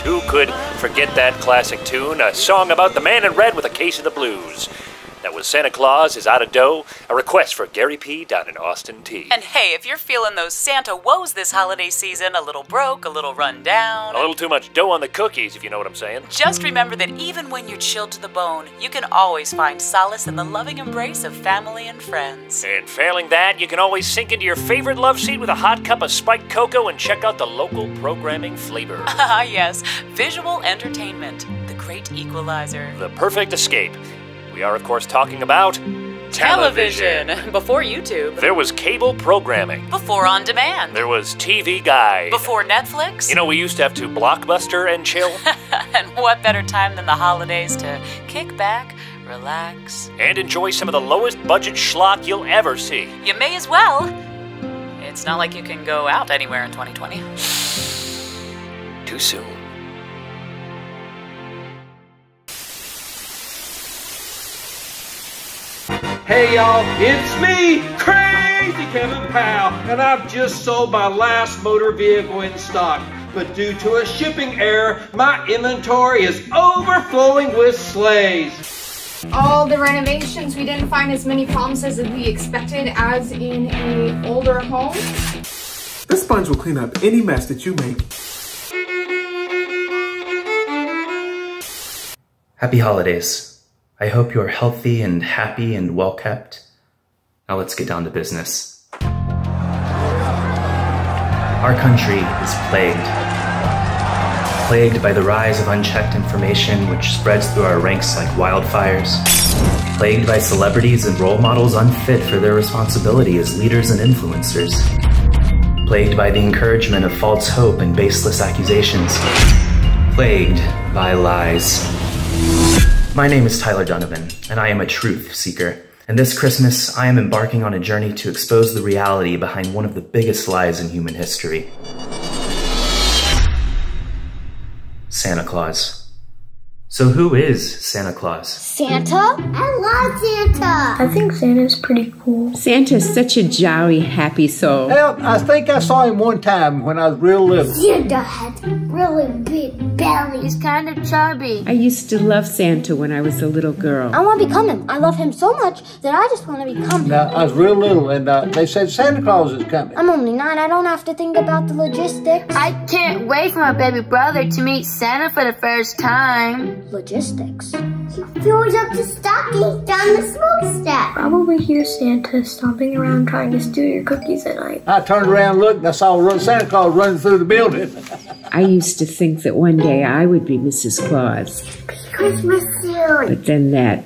Who could forget that classic tune? A song about the man in red with a case of the blues. That was Santa Claus is Out of Dough, a request for Gary P. down in Austin T. And hey, if you're feeling those Santa woes this holiday season, a little broke, a little run down, a little too much dough on the cookies, if you know what I'm saying. Just remember that even when you're chilled to the bone, you can always find solace in the loving embrace of family and friends. And failing that, you can always sink into your favorite love seat with a hot cup of spiked cocoa and check out the local programming flavor. Ah yes, visual entertainment, the great equalizer. The perfect escape. We are, of course, talking about television. Before YouTube. There was cable programming. Before On Demand. There was TV Guide. Before Netflix. You know, we used to have to Blockbuster and chill. And what better time than the holidays to kick back, relax, and enjoy some of the lowest budget schlock you'll ever see. You may as well. It's not like you can go out anywhere in 2020. Too soon. Hey y'all, it's me, Crazy Kevin Powell, and I've just sold my last motor vehicle in stock. But due to a shipping error, my inventory is overflowing with sleighs. All the renovations, we didn't find as many problems as we expected as in an older home. This sponge will clean up any mess that you make. Happy holidays. I hope you're healthy and happy and well kept. Now let's get down to business. Our country is plagued. Plagued by the rise of unchecked information which spreads through our ranks like wildfires. Plagued by celebrities and role models unfit for their responsibility as leaders and influencers. Plagued by the encouragement of false hope and baseless accusations. Plagued by lies. My name is Tyler Donovan, and I am a truth seeker. And this Christmas, I am embarking on a journey to expose the reality behind one of the biggest lies in human history. Santa Claus. So who is Santa Claus? Santa? I love Santa! I think Santa's pretty cool. Santa's such a jolly, happy soul. Well, I think I saw him one time when I was real little. Santa has a really big belly. He's kind of chubby. I used to love Santa when I was a little girl. I want to become him. I love him so much that I just want to become him. Now, I was real little and they said Santa Claus is coming. I'm only 9. I don't have to think about the logistics. I can't wait for my baby brother to meet Santa for the first time. Logistics? He fills up the stockings down the smokestack. Probably hear Santa stomping around trying to steal your cookies at night. I turned around and looked and I saw Santa Claus running through the building. I used to think that one day I would be Mrs. Claus. Christmas soon. But then that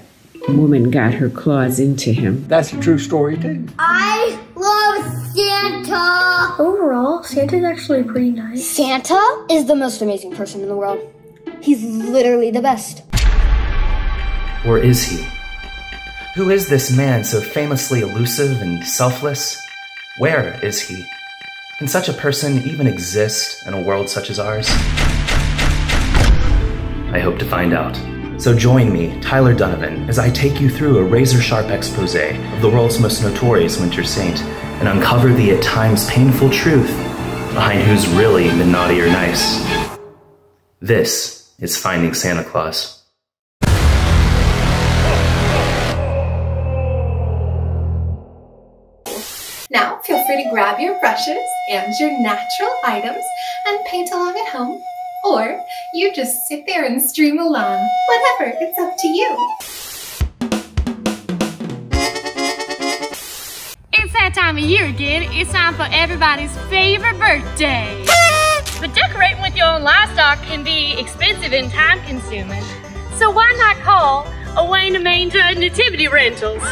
woman got her claws into him. That's a true story too. I love Santa. Overall, Santa's actually pretty nice. Santa is the most amazing person in the world. He's literally the best. Or is he? Who is this man so famously elusive and selfless? Where is he? Can such a person even exist in a world such as ours? I hope to find out. So join me, Tyler Donovan, as I take you through a razor-sharp expose of the world's most notorious winter saint and uncover the at times painful truth behind who's really been naughty or nice. This is Finding Santa Claus. Now feel free to grab your brushes and your natural items and paint along at home, or you just sit there and stream along. Whatever, it's up to you. It's that time of year again. It's time for everybody's favorite birthday. But decorating with your own livestock can be expensive and time-consuming. So why not call Away to Manger Nativity Rentals?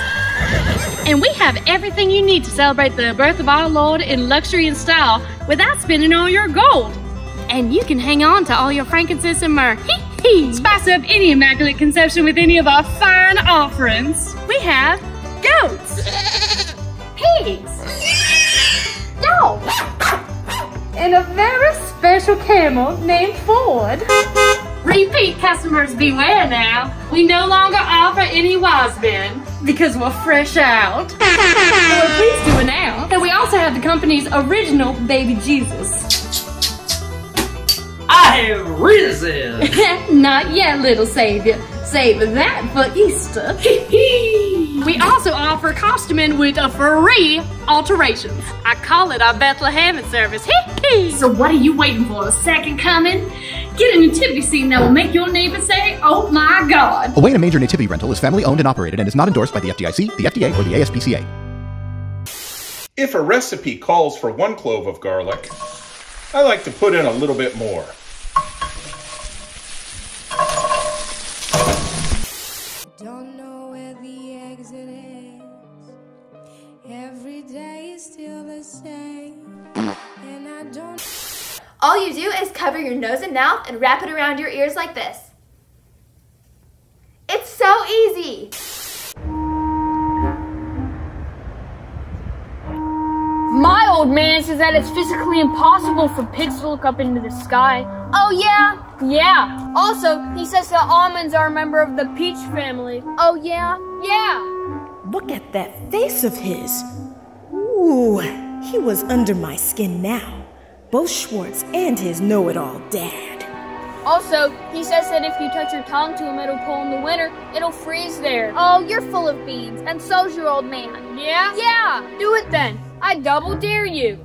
And we have everything you need to celebrate the birth of our Lord in luxury and style without spending all your gold. And you can hang on to all your frankincense and myrrh. Spice up any immaculate conception with any of our fine offerings. We have goats, pigs, dogs, and a very special camel named Ford. Repeat customers beware now. We no longer offer any wise men because we're fresh out. Well, please do it now. And we also have the company's original baby Jesus. I have risen! Not yet, little savior. Save that for Easter. We also offer costuming with a free alterations. I call it our Bethlehem service. So what are you waiting for? The second coming? Get a nativity scene that will make your neighbor say, oh my God. Away in a major nativity rental is family owned and operated and is not endorsed by the FDIC, the FDA, or the ASPCA. If a recipe calls for 1 clove of garlic, I like to put in a little bit more. Don't know where the exit is. Every day is still the same. And I don't. All you do is cover your nose and mouth and wrap it around your ears like this. It's so easy. My old man says that it's physically impossible for pigs to look up into the sky. Oh yeah? Yeah. Also, he says that almonds are a member of the peach family. Oh yeah? Yeah. Look at that face of his. Ooh, he was under my skin now. Both Schwartz and his know-it-all dad. Also, he says that if you touch your tongue to a metal pole in the winter, it'll freeze there. Oh, you're full of beans, and so's your old man. Yeah? Yeah! Do it then. I double dare you.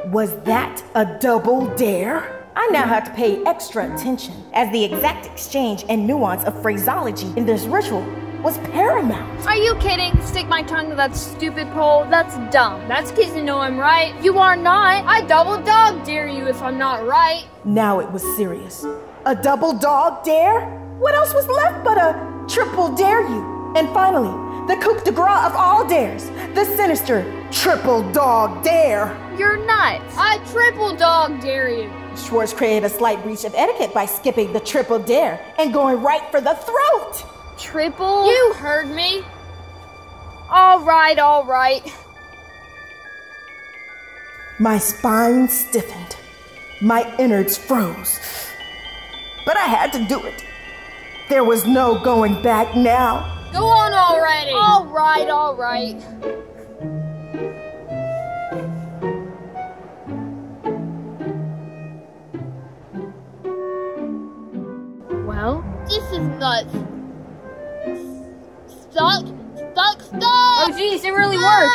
Was that a double dare? I now have to pay extra attention, as the exact exchange and nuance of phraseology in this ritual was paramount. Are you kidding? Stick my tongue to that stupid pole? That's dumb. That's kids to know I'm right. You are not. I double dog dare you if I'm not right. Now it was serious. A double dog dare? What else was left but a triple dare you? And finally, the coup de grace of all dares, the sinister triple dog dare. You're nuts. I triple dog dare you. Schwartz created a slight breach of etiquette by skipping the triple dare and going right for the throat. Triple? You heard me. All right, all right. My spine stiffened. My innards froze. But I had to do it. There was no going back now. Go on already. All right, all right. Well, this is nuts. Stuck. Oh geez, it really worked.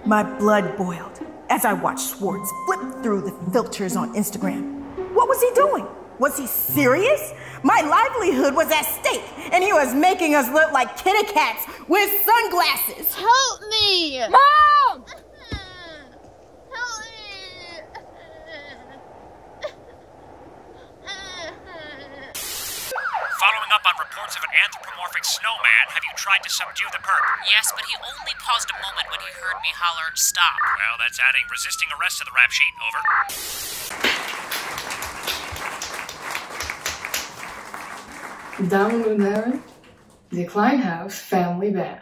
My blood boiled as I watched Schwartz flip through the filters on Instagram. What was he doing? Was he serious? My livelihood was at stake, and he was making us look like kitty cats with sunglasses. Help me! Mom! Help me! Following up on reports of an anthropomorphic snowman, have you tried to subdue the perp? Yes, but he only paused a moment when he heard me holler, stop. Well, that's adding resisting arrest to the rap sheet. Over. Damen und Herren, the Kleinhaus Family Band.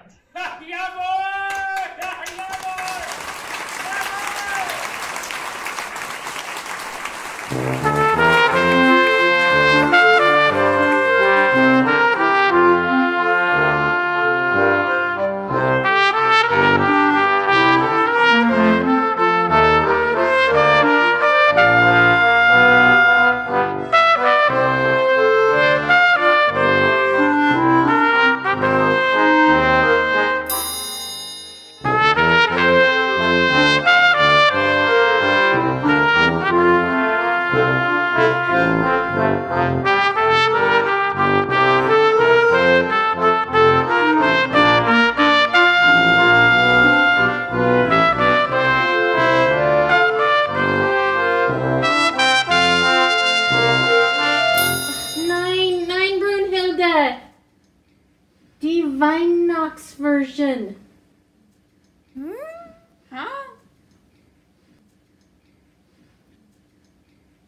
Version. Huh?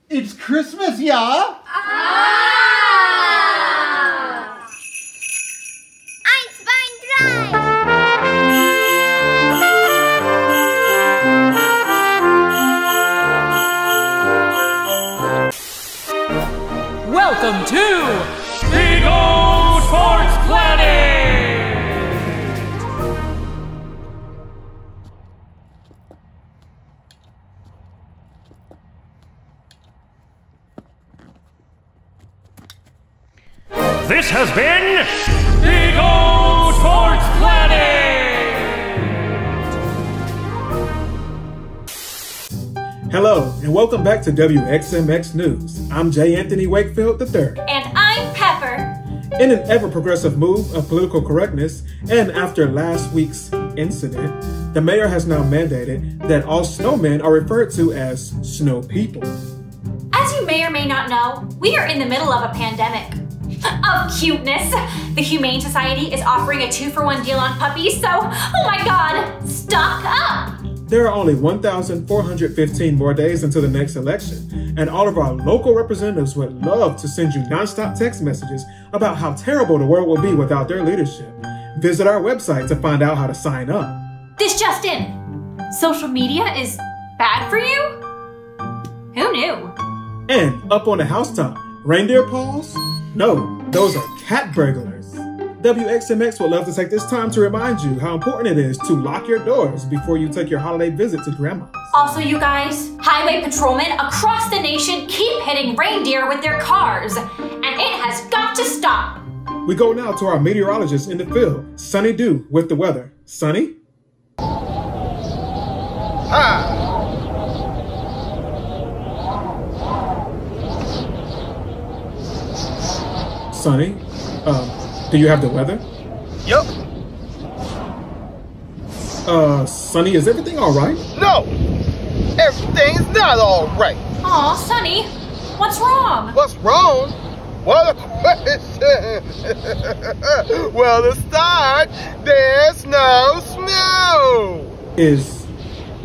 It's Christmas, yeah? Ah! Einstein 3. Welcome to Big O Sports Planet! This has been Big O Sports Planet! Hello, and welcome back to WXMX News. I'm J. Anthony Wakefield III. And I'm Pepper. In an ever-progressive move of political correctness, and after last week's incident, the mayor has now mandated that all snowmen are referred to as snow people. As you may or may not know, we are in the middle of a pandemic. Of cuteness. The Humane Society is offering a 2-for-1 deal on puppies, so, oh my god, stock up! There are only 1,415 more days until the next election, and all of our local representatives would love to send you nonstop text messages about how terrible the world will be without their leadership. Visit our website to find out how to sign up. This just in. Social media is bad for you? Who knew? And up on the housetop, reindeer paws? No, those are cat burglars. WXMX would love to take this time to remind you how important it is to lock your doors before you take your holiday visit to Grandma's. Also, you guys, highway patrolmen across the nation keep hitting reindeer with their cars, and it has got to stop. We go now to our meteorologist in the field, Sunny Dew, with the weather. Sunny? Hi. Sunny, do you have the weather? Yup. Sunny, is everything all right? No, everything's not all right. Aw, Sunny, what's wrong? What's wrong? What a question. Well, to start, there's no snow. Is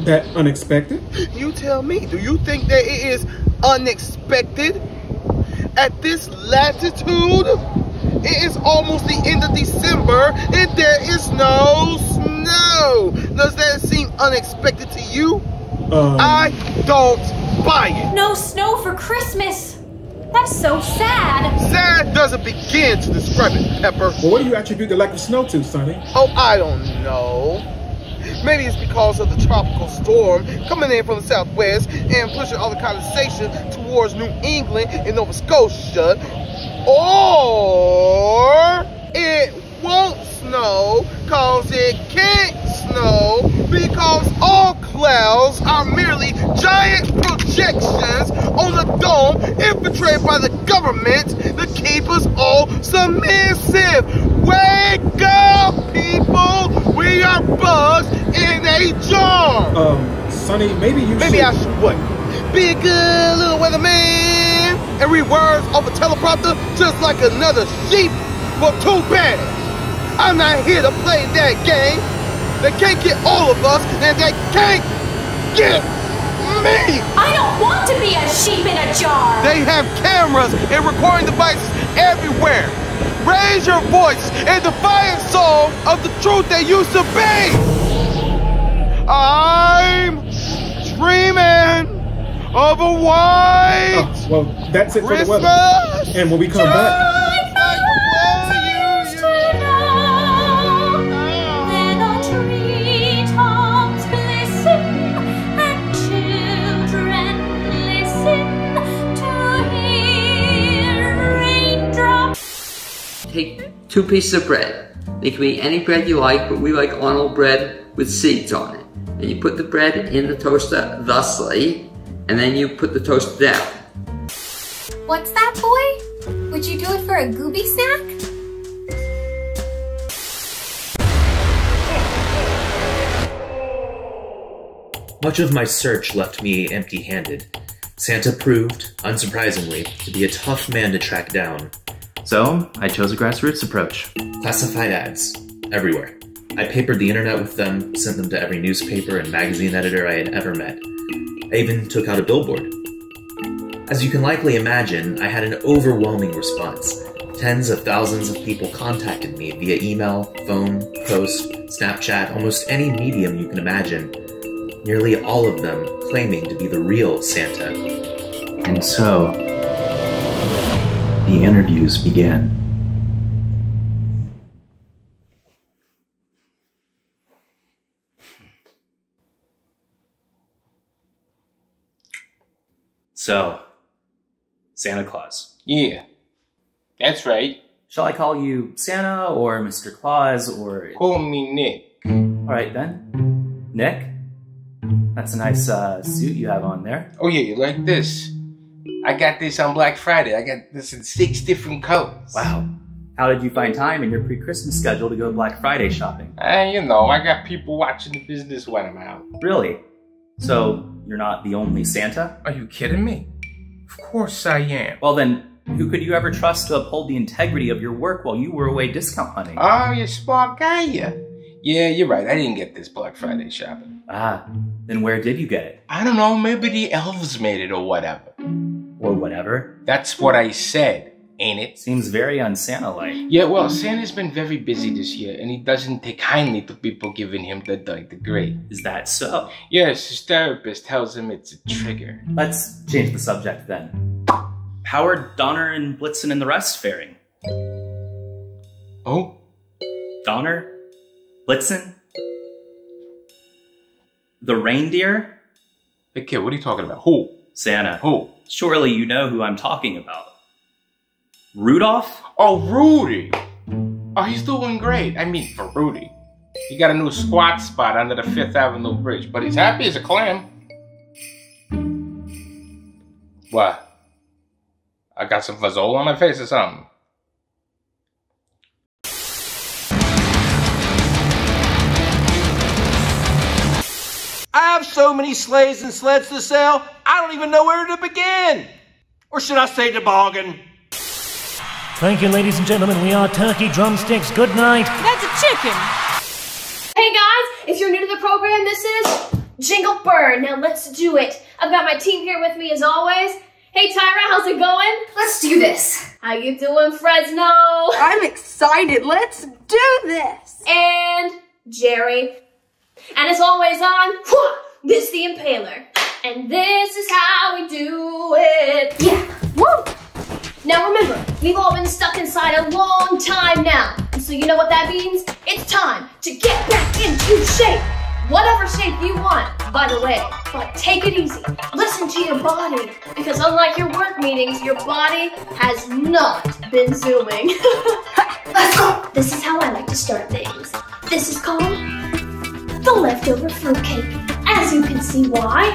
that unexpected? You tell me, do you think that it is unexpected? At this latitude, it is almost the end of December and there is no snow. Does that seem unexpected to you? I don't buy it. No snow for Christmas. That's so sad. Sad doesn't begin to describe it, Pepper. Well, what do you attribute the lack of snow to, Sonny? Oh, I don't know. Maybe it's because of the tropical storm coming in from the southwest and pushing all the condensation towards New England and Nova Scotia. Or it won't snow because it can't snow because all clouds are merely giant projections on the dome infiltrated by the government to keep us all submissive. Wake up, people! We are bugs in a jar! Sonny, maybe I should what? Be a good little weatherman and read words off a teleprompter just like another sheep? Well, too bad. I'm not here to play that game. They can't get all of us and they can't get me! I don't want to be a sheep in a jar! They have cameras and recording devices everywhere. Raise your voice and defiant soul of the truth they used to be! I'm dreaming of a white well, that's it for Christmas. The weather. And when we come back... Take 2 pieces of bread. They can be any bread you like, but we like Arnold bread with seeds on it. And you put the bread in the toaster thusly, and then you put the toast down. What's that, boy? Would you do it for a gooby snack? Much of my search left me empty-handed. Santa proved, unsurprisingly, to be a tough man to track down. So, I chose a grassroots approach. Classified ads. Everywhere. I papered the internet with them, sent them to every newspaper and magazine editor I had ever met. I even took out a billboard. As you can likely imagine, I had an overwhelming response. Tens of thousands of people contacted me via email, phone, post, Snapchat, almost any medium you can imagine. Nearly all of them claiming to be the real Santa. And so, the interviews began. So, Santa Claus. Yeah, that's right. Shall I call you Santa or Mr. Claus or... Call me Nick. Alright then. Nick? That's a nice suit you have on there. Oh yeah, you like this? I got this on Black Friday. I got this in 6 different colors. Wow. How did you find time in your pre-Christmas schedule to go Black Friday shopping? You know, I got people watching the business when I'm out. Really? So, you're not the only Santa? Are you kidding me? Of course I am. Well then, who could you ever trust to uphold the integrity of your work while you were away discount hunting? Oh, you smart guy, yeah. Yeah, you're right. I didn't get this Black Friday shopping. Ah, then where did you get it? I don't know. Maybe the elves made it or whatever. Or whatever? That's what I said, ain't it? Seems very un-Santa-like. Yeah, well, Santa's been very busy this year, and he doesn't take kindly to people giving him the grade. Is that so? Yes, his therapist tells him it's a trigger. Let's change the subject then. How are Donner and Blitzen and the rest faring? Oh? Donner? Blitzen? The reindeer? Hey kid, what are you talking about? Who? Santa. Who? Surely you know who I'm talking about. Rudolph? Oh, Rudy! Oh, he's doing great. I mean, for Rudy. He got a new squat spot under the 5th Avenue Bridge, but he's happy as a clam. What? I got some fazole on my face or something? I have so many sleighs and sleds to sell, I don't even know where to begin. Or should I say toboggan? Thank you, ladies and gentlemen. We are Turkey Drumsticks. Good night. That's a chicken. Hey guys, if you're new to the program, this is Jingle Burn. Now let's do it. I've got my team here with me as always. Hey Tyra, how's it going? Let's do this. How you doing, Fresno? I'm excited. Let's do this. And Jerry. And it's always on this the Impaler. And this is how we do it. Yeah. Woo! Now remember, we've all been stuck inside a long time now. And so you know what that means? It's time to get back into shape. Whatever shape you want, by the way. But take it easy. Listen to your body. Because unlike your work meetings, your body has not been zooming. Let's go! This is how I like to start things. This is called the leftover fruitcake. As you can see why.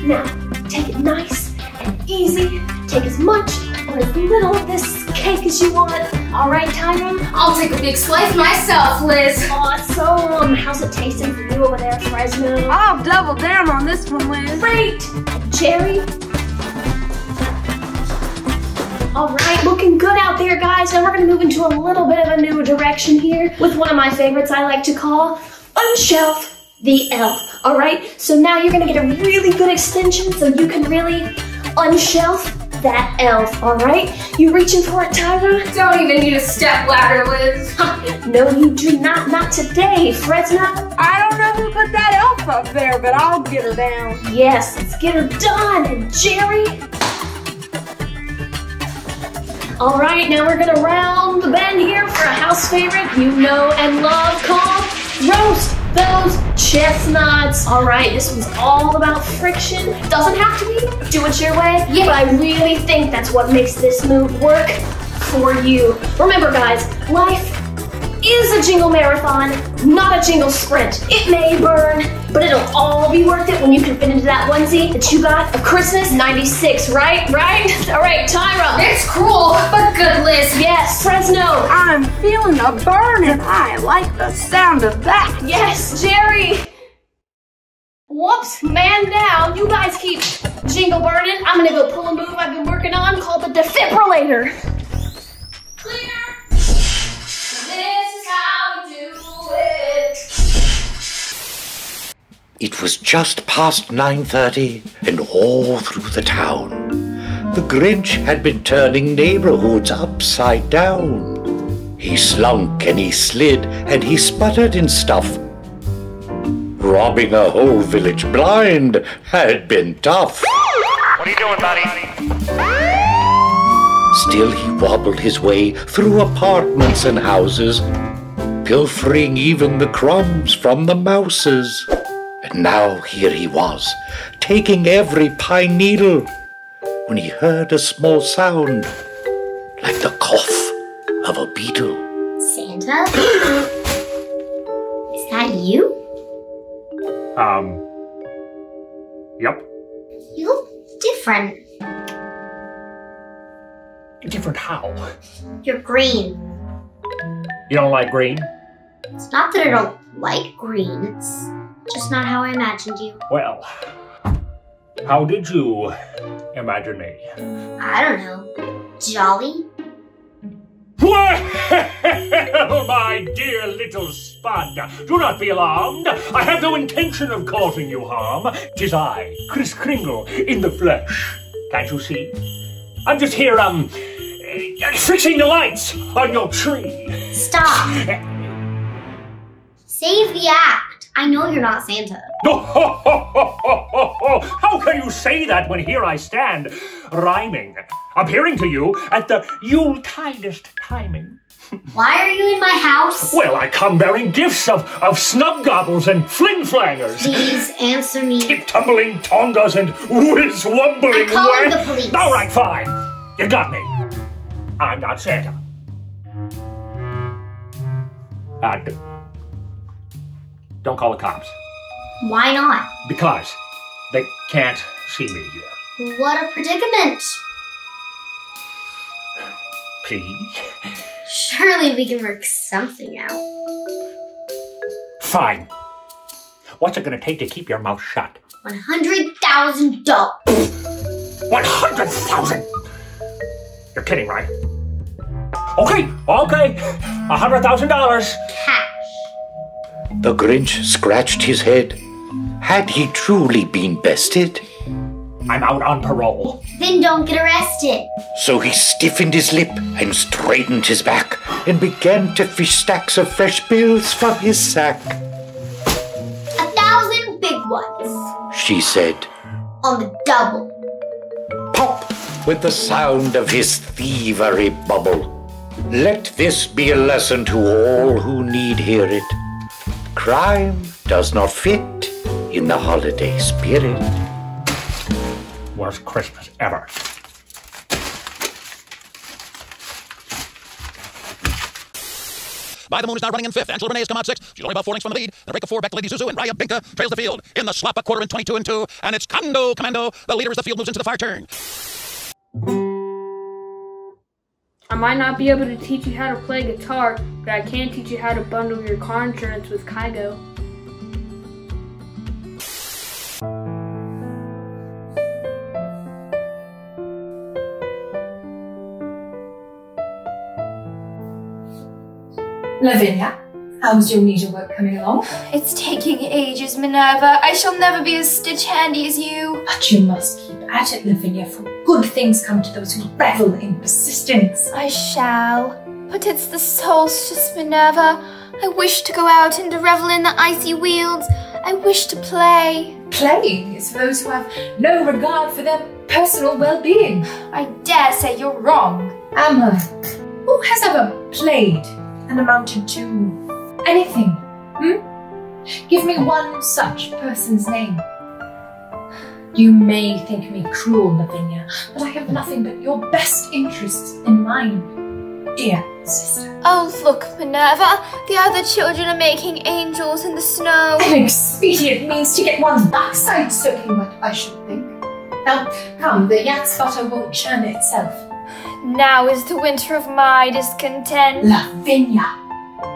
Now, take it nice and easy. Take as much or as little of this cake as you want. All right, Tyra? I'll take a big slice myself, Liz. Awesome. How's it tasting for you over there, Fresno? I'll double down on this one, Liz. Great. Jerry? All right, looking good out there, guys. Now we're going to move into a little bit of a new direction here with one of my favorites I like to call Unshelf the Elf. All right, so now you're going to get a really good extension so you can really unshelf that elf, all right? You reaching for it, Tyra? Don't even need a step ladder, Liz. No, you do not. Not today, Fresno. I don't know who put that elf up there, but I'll get her down. Yes, let's get her done. And Jerry? All right, now we're gonna round the bend here for a house favorite you know and love called Roast Those Chestnuts. All right, this one's all about friction. Doesn't have to be, do it your way. Yeah. But I really think that's what makes this move work for you. Remember guys, life is a jingle marathon, not a jingle sprint. It may burn, but it'll all be worth it when you can fit into that onesie that you got of Christmas '96, right? All right, Tyra. It's cruel, but good, Liz. Yes, Fresno. I'm feeling a burn and I like the sound of that. Yes, Jerry. Whoops, man down. You guys keep jingle burning. I'm gonna go pull a move I've been working on called the defibrillator. Clear. This is how we do it. It was just past 9:30, and all through the town, the Grinch had been turning neighborhoods upside down. He slunk and he slid and he sputtered and stuff. Robbing a whole village blind had been tough. What are you doing, buddy? Still he wobbled his way through apartments and houses, pilfering even the crumbs from the mouses. And now here he was, taking every pine needle, when he heard a small sound, like the cough of a beetle. Santa? Is that you? Yep. You look different. Different how? You're green. You don't like green? It's not that I don't like green, it's just not how I imagined you. Well, how did you imagine me? I don't know. Jolly? Well, my dear little spud, do not be alarmed. I have no intention of causing you harm. 'Tis I, Kris Kringle, in the flesh. Can't you see? I'm just here, fixing the lights on your tree. Stop. Save the act. I know you're not Santa. How can you say that when here I stand, rhyming, appearing to you at the Yuletidest timing? Why are you in my house? Well, I come bearing gifts of snub-gobbles and fling-flangers. Please answer me. Tip-tumbling tongas and whiz-wumbling... I'm calling the police. All right, fine. You got me. I'm not Santa. Don't call the cops. Why not? Because they can't see me here. What a predicament. Please? Surely we can work something out. Fine. What's it gonna take to keep your mouth shut? $100,000. 100,000? You're kidding, right? Okay. $100,000. Cash. The Grinch scratched his head. Had he truly been bested? I'm out on parole. Then don't get arrested. So he stiffened his lip and straightened his back and began to fish stacks of fresh bills from his sack. 1,000 big ones. She said. On the double. Pop with the sound of his thievery bubble. Let this be a lesson to all who need hear it. Crime does not fit in the holiday spirit. Worst Christmas ever. By the Moon is now running in fifth. Angela Renee has come out sixth. She's only about 4 lengths from the lead. The break of 4 back to Lady Zuzu, and Raya Binka trails the field. In the slap, a quarter in 22 and 2. And it's Commando. The leader as the field moves into the far turn. I might not be able to teach you how to play guitar, but I can teach you how to bundle your car insurance with Kygo. Lavinia, how's your needlework coming along? It's taking ages, Minerva. I shall never be as stitch-handy as you. But you must keep at it, Lavinia, for good things come to those who revel in persistence. I shall. But it's the solstice, Minerva. I wish to go out and to revel in the icy fields. I wish to play. Playing is for those who have no regard for their personal well-being. I dare say you're wrong. Amma, who has ever played and amounted to anything? Give me one such person's name. You may think me cruel, Lavinia, but I have nothing but your best interests in mind, dear sister. Oh, look, Minerva, the other children are making angels in the snow. An expedient means to get one's backside soaking wet, I should think. Now, come, the yak's butter won't churn itself. Now is the winter of my discontent. Lavinia,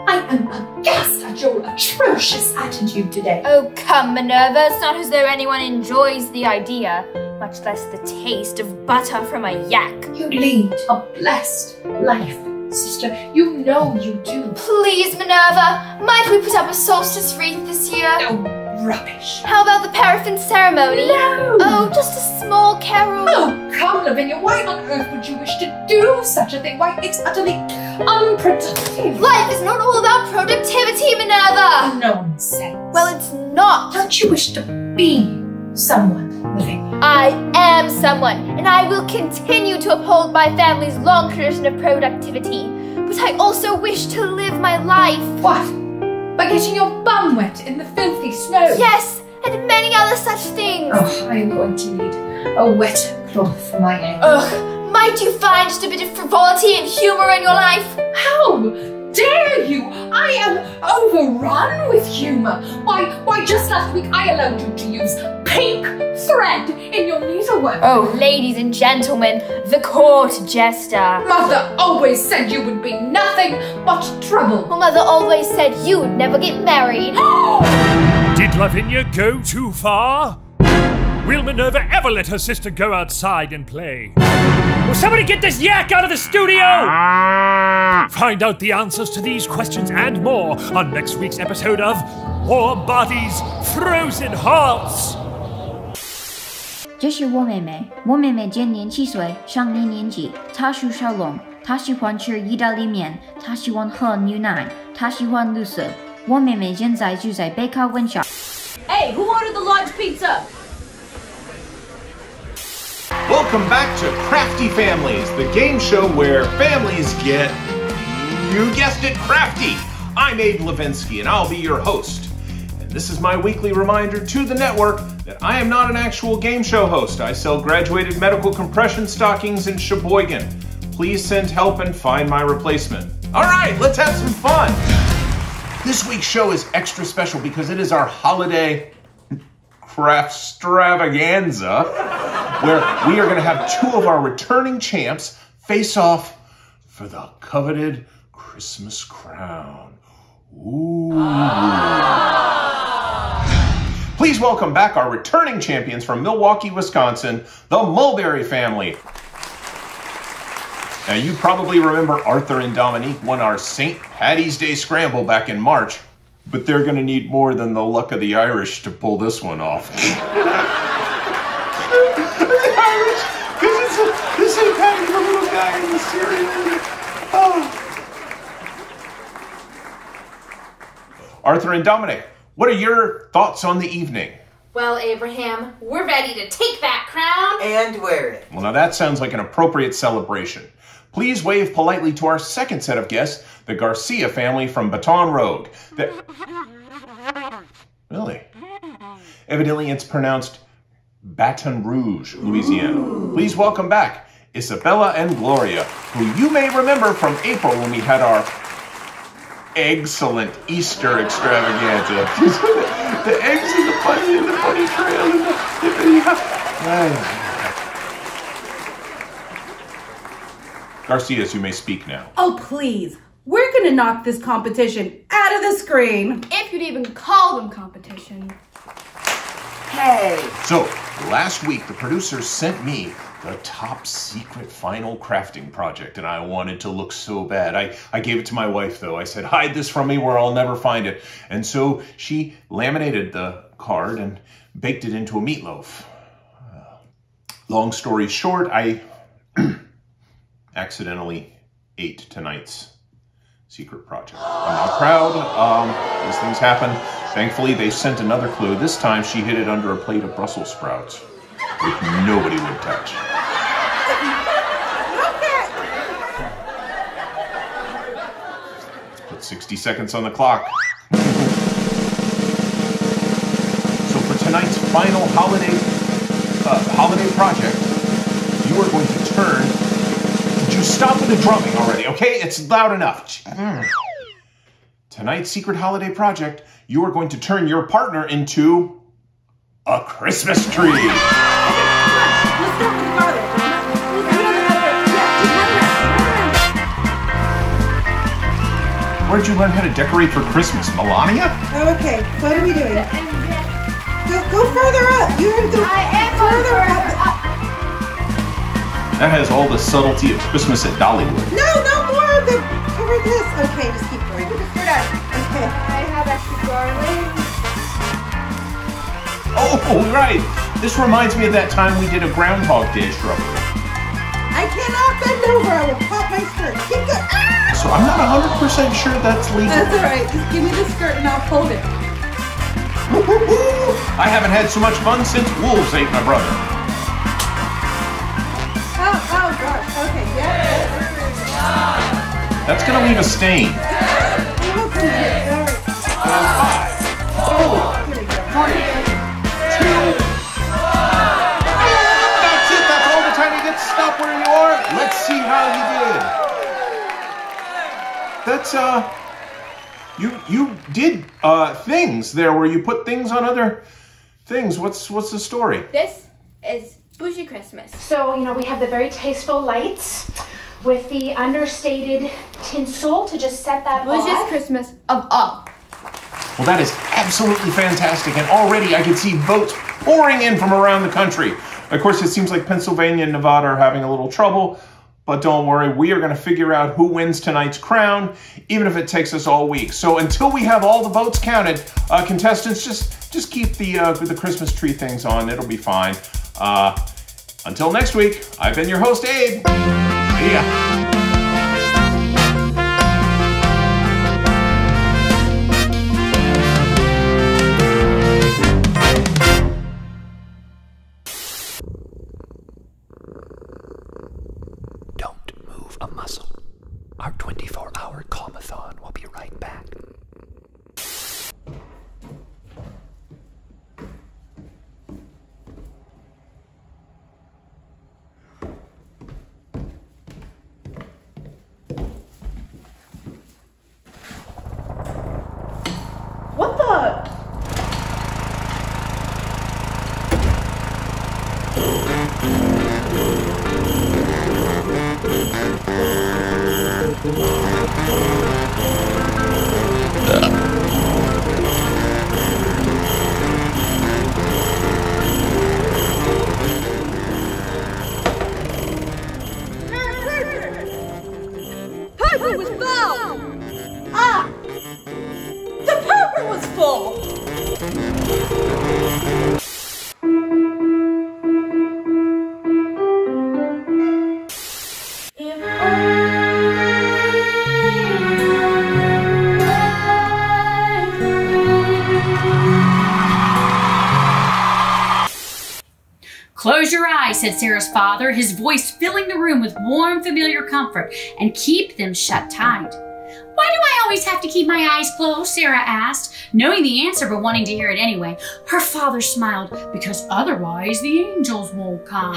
I am aghast at your atrocious attitude today. Oh, come, Minerva, it's not as though anyone enjoys the idea, much less the taste of butter from a yak. You lead a blessed life, sister. You know you do. Please, Minerva, might we put up a solstice wreath this year? Oh, rubbish. How about the paraffin ceremony? No! Oh, just a small carol. Oh, come, Lavinia, why on earth would you wish to do such a thing? Why, it's utterly unproductive. Life is not all about productivity, Minerva. Nonsense. Well, it's not. Don't you wish to be someone, Lavinia? I am someone, and I will continue to uphold my family's long tradition of productivity. But I also wish to live my life. What? By getting your bum wet in the filthy snow? Yes, and many other such things. Oh, I am going to need a wet cloth for my head. Ugh, Might you find just a bit of frivolity and humor in your life? How dare you? I am overrun with humor. Why, just last week I allowed you to use pink thread in your needlework. Oh, ladies and gentlemen, the court jester. Mother always said you would be nothing but trouble. Well, Mother always said you would never get married. Did Lavinia go too far? Will Minerva ever let her sister go outside and play? Will somebody get this yak out of the studio? Find out the answers to these questions and more on next week's episode of Warm Bodies, Frozen Hearts. 这是我妹妹，我妹妹今年7岁，上1年级。她属小龙，她喜欢吃意大利面，她喜欢喝牛奶，她喜欢绿色。我妹妹现在住在北卡温莎。Hey, who ordered the large pizza? Welcome back to Crafty Families, the game show where families get, you guessed it, crafty. I'm Abe Levinsky, and I'll be your host. And this is my weekly reminder to the network that I am not an actual game show host. I sell graduated medical compression stockings in Sheboygan. Please send help and find my replacement. All right, let's have some fun. This week's show is extra special because it is our holiday craftstravaganza, where we are going to have two of our returning champs face off for the coveted Christmas crown. Ooh. Please welcome back our returning champions from Milwaukee, Wisconsin, the Mulberry family. Now, you probably remember Arthur and Dominique won our St. Paddy's Day Scramble back in March, but they're going to need more than the luck of the Irish to pull this one off. The Irish, because it's the St. Paddy's, the little guy in the cereal. Oh. Arthur and Dominic, what are your thoughts on the evening? Well, Abraham, we're ready to take that crown and wear it. Well, now that sounds like an appropriate celebration. Please wave politely to our second set of guests, the Garcia family from Baton Rouge. Really? Evidently, it's pronounced Baton Rouge, Louisiana. Please welcome back Isabella and Gloria, who you may remember from April when we had our excellent Easter extravaganza. The eggs and the bunny trail and the Garcias, you may speak now. Oh, please. We're gonna knock this competition out of the screen. If you'd even call them competition. Hey. So, last week, the producers sent me the top secret final crafting project, and I wanted to look so bad. I gave it to my wife, though. I said, hide this from me where I'll never find it. And so she laminated the card and baked it into a meatloaf. Long story short, I accidentally ate tonight's secret project. I'm not proud. These things happen. Thankfully, they sent another clue. This time, she hid it under a plate of Brussels sprouts, which nobody would touch. Let's put 60 seconds on the clock. So for tonight's final holiday project, you are going to turn. Did you stop with the drumming already? Okay, it's loud enough. Tonight's secret holiday project, you are going to turn your partner into a Christmas tree. Where'd you learn how to decorate for Christmas, Melania? Oh, okay, what are we doing? Go further up. You have to go further up. That has all the subtlety of Christmas at Dollywood. No more of the cover this. Okay, just keep going. We're done. Okay. I have extra garlic. Oh, right. This reminds me of that time we did a Groundhog Day shrubbery. I cannot bend over. I will pop my skirt. Keep going. Ah! So I'm not 100% sure that's legal. That's all right. Just give me the skirt and I'll hold it. I haven't had so much fun since wolves ate my brother. Oh gosh. Okay, yeah. That's going to leave a stain. 5, 4, 3, 2. That's it. That's all the time you get to stop where you are. that's you did things there where you put things on other things. What's the story? This is Bougie Christmas. So, you know, we have the very tasteful lights with the understated tinsel to just set that Bougie's off. Christmas of all. Well, that is absolutely fantastic, and already I can see votes pouring in from around the country. Of course, it seems like Pennsylvania and Nevada are having a little trouble, but don't worry, we are going to figure out who wins tonight's crown, even if it takes us all week. So until we have all the votes counted, contestants, just keep the Christmas tree things on. It'll be fine. Until next week, I've been your host, Abe. See ya. A muscle. Our 24-hour calmathon will be right back. What the? Paper was foul! Ah! The paper was full! Close your eyes, said Sarah's father, his voice filling the room with warm, familiar comfort, and keep them shut tight. Why do I always have to keep my eyes closed? Sarah asked, knowing the answer but wanting to hear it anyway. Her father smiled, because otherwise the angels won't come.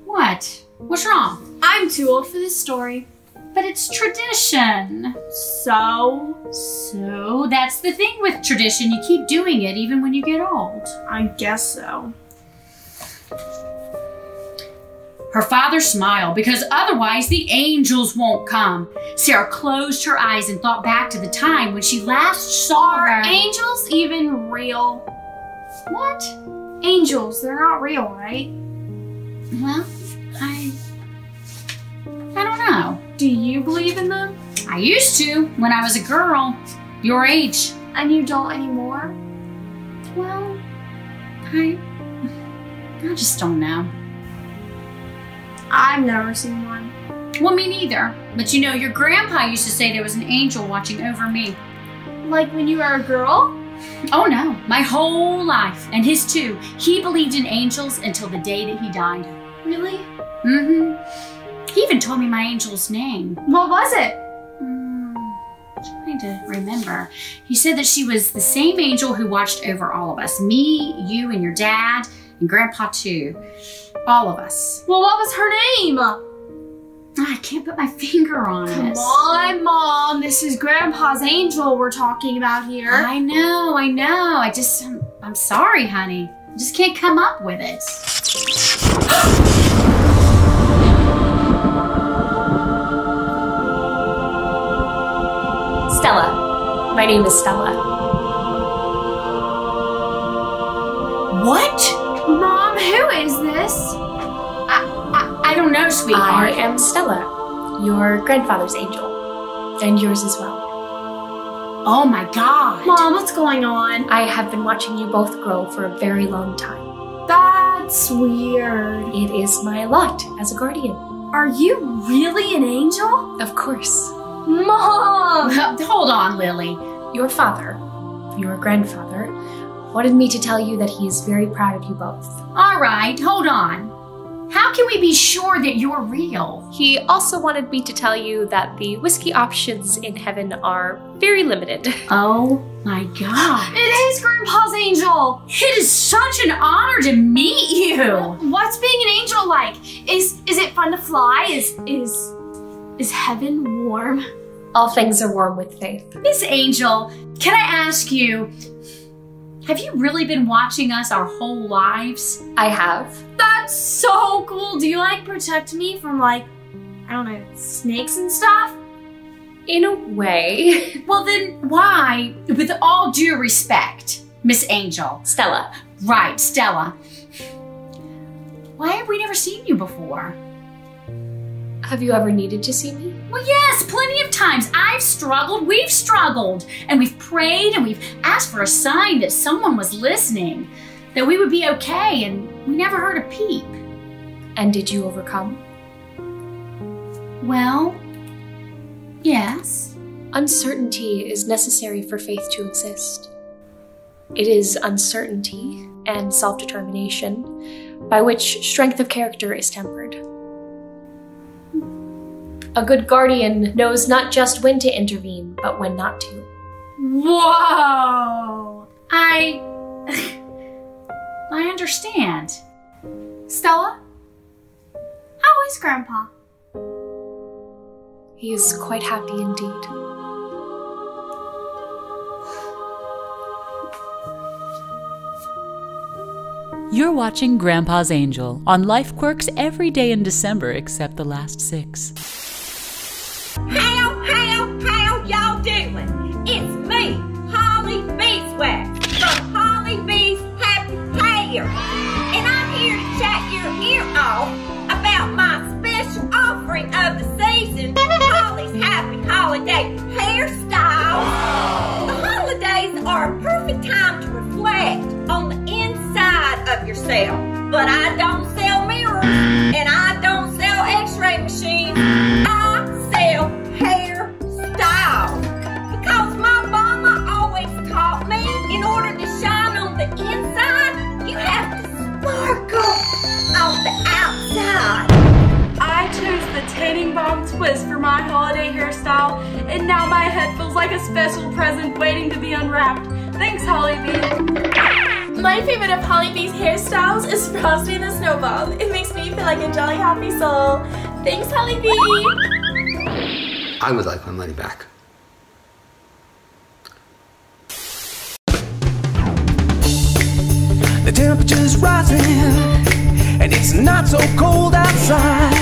What? What's wrong? I'm too old for this story. But it's tradition. So that's the thing with tradition. You keep doing it even when you get old. I guess so. Her father smiled, because otherwise the angels won't come. Sarah closed her eyes and thought back to the time when she last saw her. Are angels even real? What? Angels, they're not real, right? Well, I don't know. Do you believe in them? I used to when I was a girl, your age. And you don't anymore? Well, I just don't know. I've never seen one. Well, me neither. But you know, your grandpa used to say there was an angel watching over me. Like when you were a girl? Oh no, my whole life. And his too. He believed in angels until the day that he died. Really? Mm-hmm. He even told me my angel's name. What was it? Trying to remember. He said that she was the same angel who watched over all of us. Me, you, and your dad, and Grandpa too. All of us. Well, what was her name? I can't put my finger on it. Come on, Mom. This is Grandpa's angel we're talking about here. I know. I'm sorry, honey. I just can't come up with it. Stella. My name is Stella. What? Mom, who is this? I don't know, sweetheart. I am Stella, your grandfather's angel, and yours as well. Oh my God. Mom, what's going on? I have been watching you both grow for a very long time. That's weird. It is my lot as a guardian. Are you really an angel? Of course. Mom! Hold on, Lily. Your father, your grandfather, wanted me to tell you that he is very proud of you both. All right, hold on. How can we be sure that you're real? He also wanted me to tell you that the whiskey options in heaven are very limited. Oh my God. It is Grandpa's angel. It is such an honor to meet you. What's being an angel like? Is it fun to fly? Is heaven warm? All things are warm with faith. Miss Angel, can I ask you, have you really been watching us our whole lives? I have. That's so cool. Do you like protect me from like, I don't know, snakes and stuff? In a way. Well then why, with all due respect, Miss Angel. Stella. Right, Stella. Why have we never seen you before? Have you ever needed to see me? Well, yes, plenty of times. I've struggled, we've struggled, and we've prayed and we've asked for a sign that someone was listening, that we would be okay, and we never heard a peep. And did you overcome? Well, yes. Uncertainty is necessary for faith to exist. It is uncertainty and self-determination by which strength of character is tempered. A good guardian knows not just when to intervene, but when not to. Whoa! I understand. Stella? How is Grandpa? He is quite happy indeed. You're watching Grandpa's Angel on Life Quirks every day in December except the last 6. How y'all doing? It's me, Holly Beeswax from Holly Bees Happy Hair. And I'm here to chat your ear off about my special offering of the season, Holly's Happy Holiday Hairstyle. The holidays are a perfect time to reflect on the inside of yourself. But I don't sell mirrors and I don't sell x-ray machines. I sell hairstyles. Because my mama always taught me in order to shine on the inside, you have to sparkle on the outside. I chose the tanning bomb twist for my holiday hairstyle, and now my head feels like a special present waiting to be unwrapped. Thanks, Holly Bee. My favorite of Holly Bee's hairstyles is Frosty the Snowball. It makes me feel like a jolly happy soul. Thanks, Holly Bee. I would like my money back. The temperature's rising, and it's not so cold outside.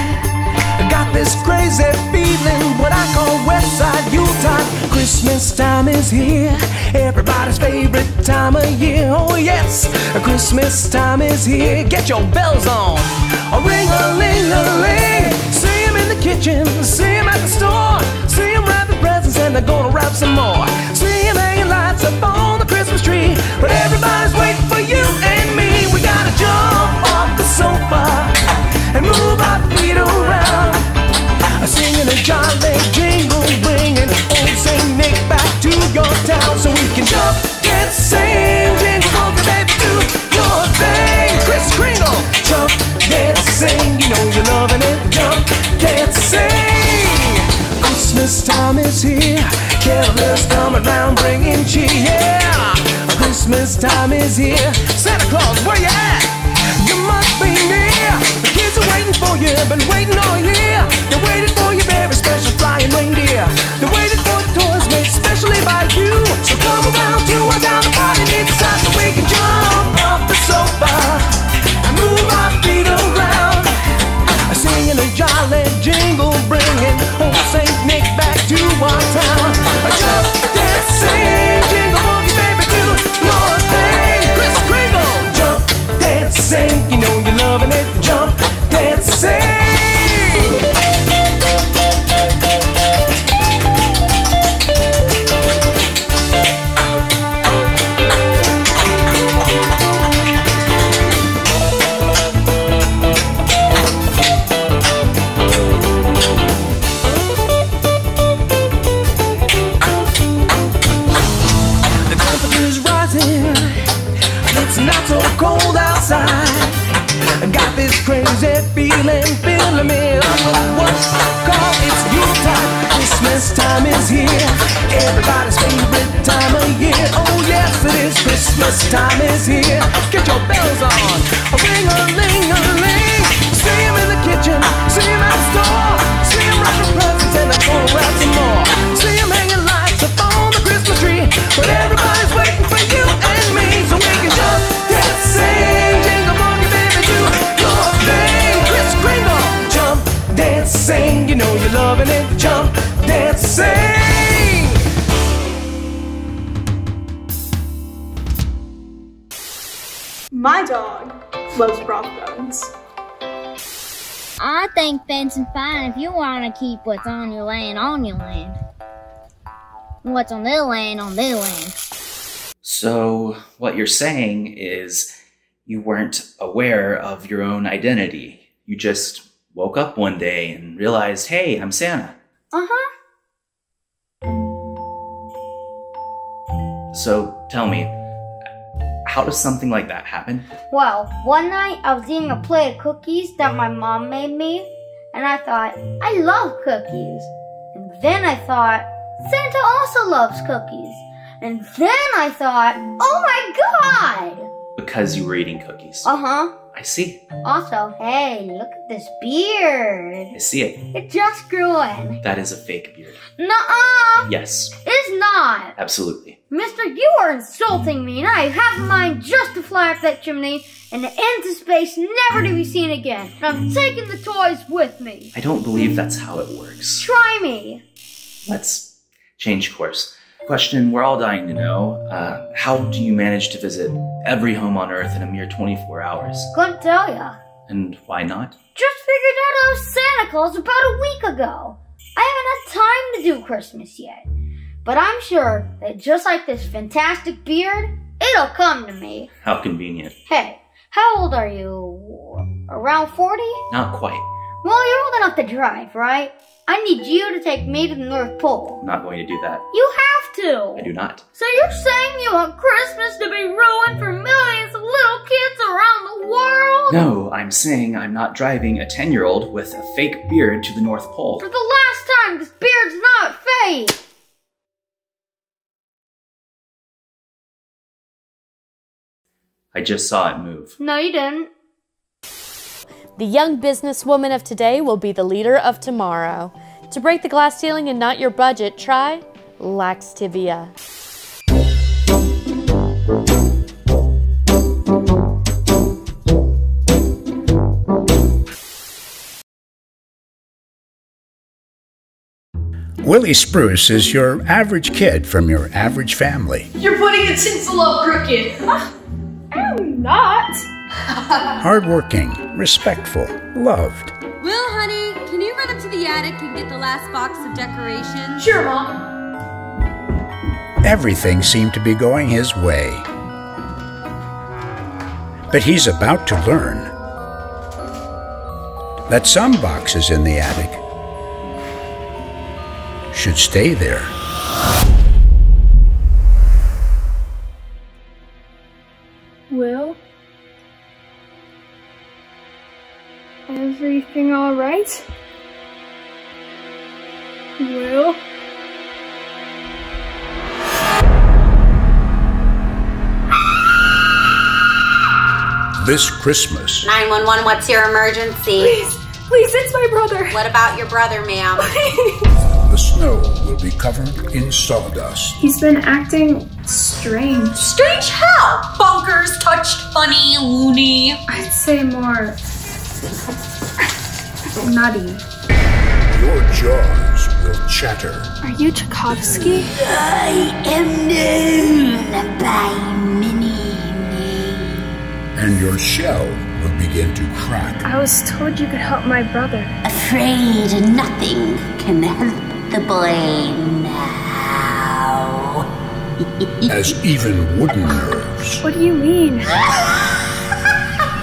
I got this crazy feeling, what I call Westside Yuletide. Christmas time is here, everybody's favorite time of year. Oh yes, Christmas time is here. Get your bells on, a ring-a-ling-a-ling. See 'em in the kitchen, see 'em at the store, see 'em wrapping presents and they're gonna wrap some more. See 'em hanging lights up on the Christmas tree, but everybody's waiting for you and me. We gotta jump off the sofa and move our feet around, singing a jolly jingle, bringing old Saint Nick back to your town, so we can jump, dance, sing, jingle, boogie, baby, do your thing. Kris Kringle, jump, dance, sing, you know you're loving it. Jump, dance, sing. Christmas time is here, carolers come around bringing cheer. Yeah, Christmas time is here. Santa Claus, where you at? You must be near. The kids are waiting for you, been waiting all year. They waited for your very special flying reindeer. They waited for the toys made specially by you. So come around to our down the party inside, so we can jump off the sofa and move our feet around, singing a jolly jingle, bringing old Saint Nick back to our town. Jump, dance, sing, jingle, boogie, baby, do your thing. Kris Kringle, jump, dance, sing, you know you're loving it. Jump, dance, sing. It's not so cold outside. I got this crazy feeling, filling me up with what I call it's Yuletide. Christmas time is here, everybody's favorite time of year. Oh yes, it is. Christmas time is here. Get your bells on, a ring-a-ling-a-ling. See 'em in the kitchen, see 'em at the store, see 'em wrapping presents and they're gonna wrap some more. My dog loves broth bones. I think fencing's fine if you want to keep what's on your land on your land. What's on their land on their land. So, what you're saying is you weren't aware of your own identity. You just woke up one day and realized, hey, I'm Santa. Uh-huh. So, tell me, how does something like that happen? Well, one night I was eating a plate of cookies that my mom made me, and I thought, I love cookies. And then I thought, Santa also loves cookies. And then I thought, oh my God! Because you were eating cookies. Uh-huh. I see. Also, hey, look at this beard. I see it. It just grew in. That is a fake beard. Nuh-uh. Yes. It's not. Absolutely. Mister, you are insulting me, and I have a mind just to fly up that chimney and into space, never to be seen again. And I'm taking the toys with me. I don't believe that's how it works. Try me. Let's change course. Question we're all dying to know. How do you manage to visit every home on Earth in a mere 24 hours? Couldn't tell ya. And why not? Just figured out I was Santa Claus about a week ago. I haven't had time to do Christmas yet. But I'm sure that just like this fantastic beard, it'll come to me. How convenient. Hey, how old are you? Around 40? Not quite. Well, you're old enough to drive, right? I need you to take me to the North Pole. I'm not going to do that. You have to. I do not. So you're saying you want Christmas to be ruined for millions of little kids around the world? No, I'm saying I'm not driving a 10-year-old with a fake beard to the North Pole. For the last time, this beard's not fake. I just saw it move. No, you didn't. The young businesswoman of today will be the leader of tomorrow. To break the glass ceiling and not your budget, try Laxtivia. Willie Spruce is your average kid from your average family. You're putting the tinsel up crooked. I'm not. Hardworking, respectful, loved. Will, honey, can you run up to the attic and get the last box of decorations? Sure, Mom. Everything seemed to be going his way. But he's about to learn that some boxes in the attic should stay there. Will? Everything all right? Will? This Christmas, 911, what's your emergency? Please, it's my brother. What about your brother, ma'am? the snow will be covered in sawdust. He's been acting strange. Strange how? Bonkers, touched, funny, loony. I'd say more nutty. Your jaws will chatter. Are you Tchaikovsky? I am known by many names. And your shell will begin to crack. I was told you could help my brother. Afraid nothing can help the boy now. As even wooden nerves What do you mean?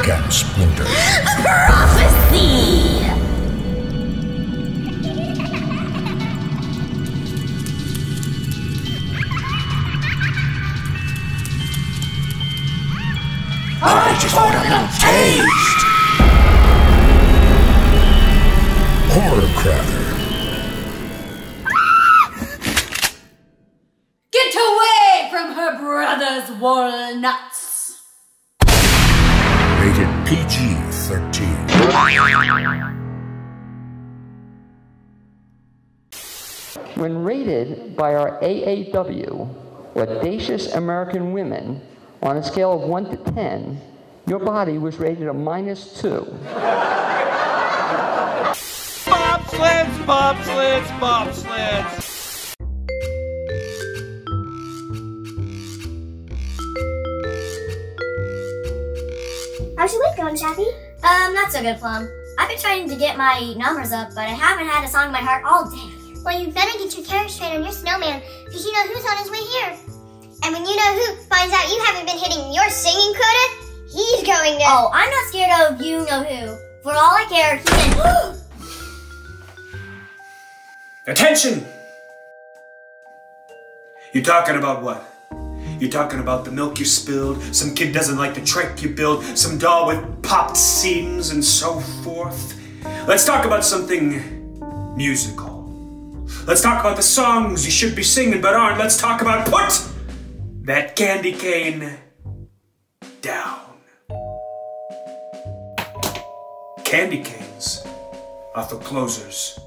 can splinter. Prophecy! I just want a little taste. Horror Cracker. Get away from her brother's walnuts. Rated PG-13. When rated by our AAW, Audacious American Women, on a scale of 1 to 10, your body was rated a -2. Bobsleds, bobsleds, bobsleds. How's your week going, Chappie? Not so good, Plum. I've been trying to get my numbers up, but I haven't had a song in my heart all day. Well, you better get your carriage straight on your snowman, because you know who's on his way here. And when you know who finds out you haven't been hitting your singing quota, he's going to... Oh, I'm not scared of you know who. For all I care, he can... Attention! You're talking about what? You're talking about the milk you spilled, some kid doesn't like the tripe you build, some doll with popped seams and so forth. Let's talk about something musical. Let's talk about the songs you should be singing but aren't. Let's talk about put that candy cane down. Candy canes are for closers.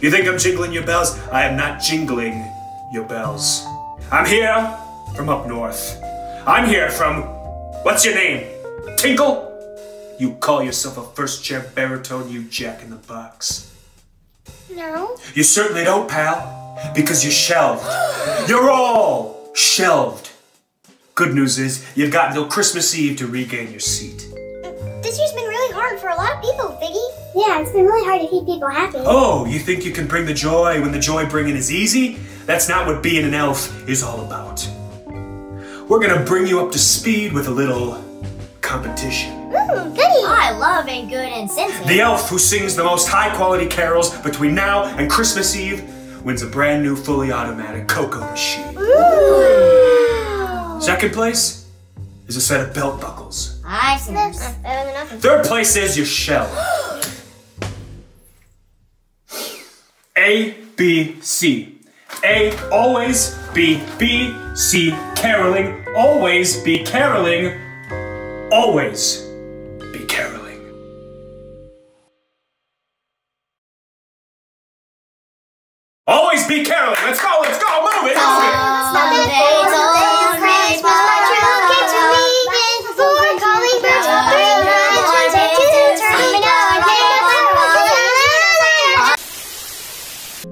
You think I'm jingling your bells? I am not jingling your bells. I'm here from up north. I'm here from, what's your name? Tinkle? You call yourself a first chair baritone, you jack-in-the-box. No. You certainly don't, pal, because you're shelved. You're all shelved. Good news is, you've got until Christmas Eve to regain your seat. This year's been really hard for a lot of people, Figgy. Yeah, it's been really hard to keep people happy. Oh, you think you can bring the joy when the joy bringing is easy? That's not what being an elf is all about. We're gonna bring you up to speed with a little competition. Ooh, goody! I love a good incentive. The elf who sings the most high-quality carols between now and Christmas Eve wins a brand new fully automatic cocoa machine. Ooh. Second place is a set of belt buckles. I see. That's better than nothing. Third place is your shell. A, B, C. A, always, B, C, caroling, always be caroling, always be caroling. Always be caroling, let's go, move it,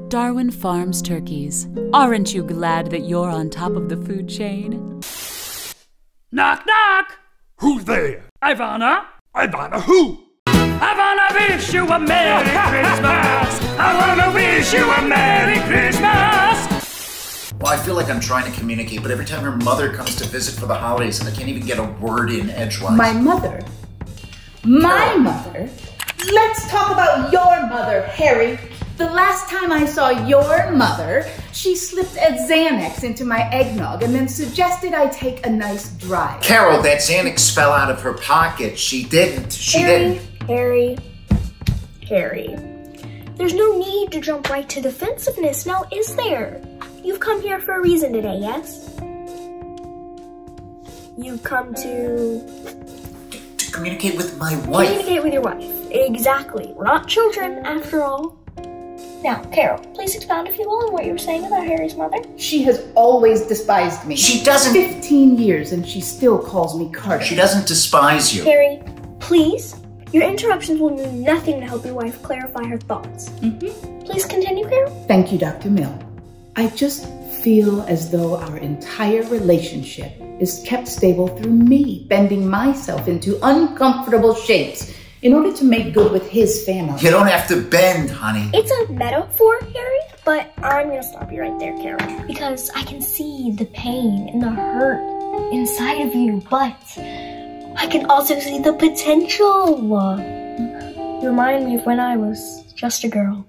Darwin Farms turkeys. Aren't you glad that you're on top of the food chain? Knock, knock! Who's there? Ivana? Ivana who? I wanna wish you a Merry Christmas! I wanna wish you a Merry Christmas! Well, I feel like I'm trying to communicate, but every time her mother comes to visit for the holidays, I can't even get a word in edgewise. My mother? My mother? Let's talk about your mother, Harry. The last time I saw your mother, she slipped a Xanax into my eggnog and then suggested I take a nice drive. Carol, that Xanax fell out of her pocket. She didn't. Harry. There's no need to jump right to defensiveness, now is there? You've come here for a reason today, yes? You've come to communicate with my wife. Communicate with your wife. Exactly. We're not children, after all. Now, Carol, please expound, if you will, on what you were saying about Harry's mother. She has always despised me. She doesn't. 15 years and she still calls me Carter. She doesn't despise you. Harry, please. Your interruptions will do nothing to help your wife clarify her thoughts. Please continue, Carol. Thank you, Dr. Mill. I just feel as though our entire relationship is kept stable through me bending myself into uncomfortable shapes in order to make good with his family. You don't have to bend, honey. It's a metaphor, Harry, but I'm gonna stop you right there, Carol. Because I can see the pain and the hurt inside of you, but I can also see the potential. You remind me of when I was just a girl.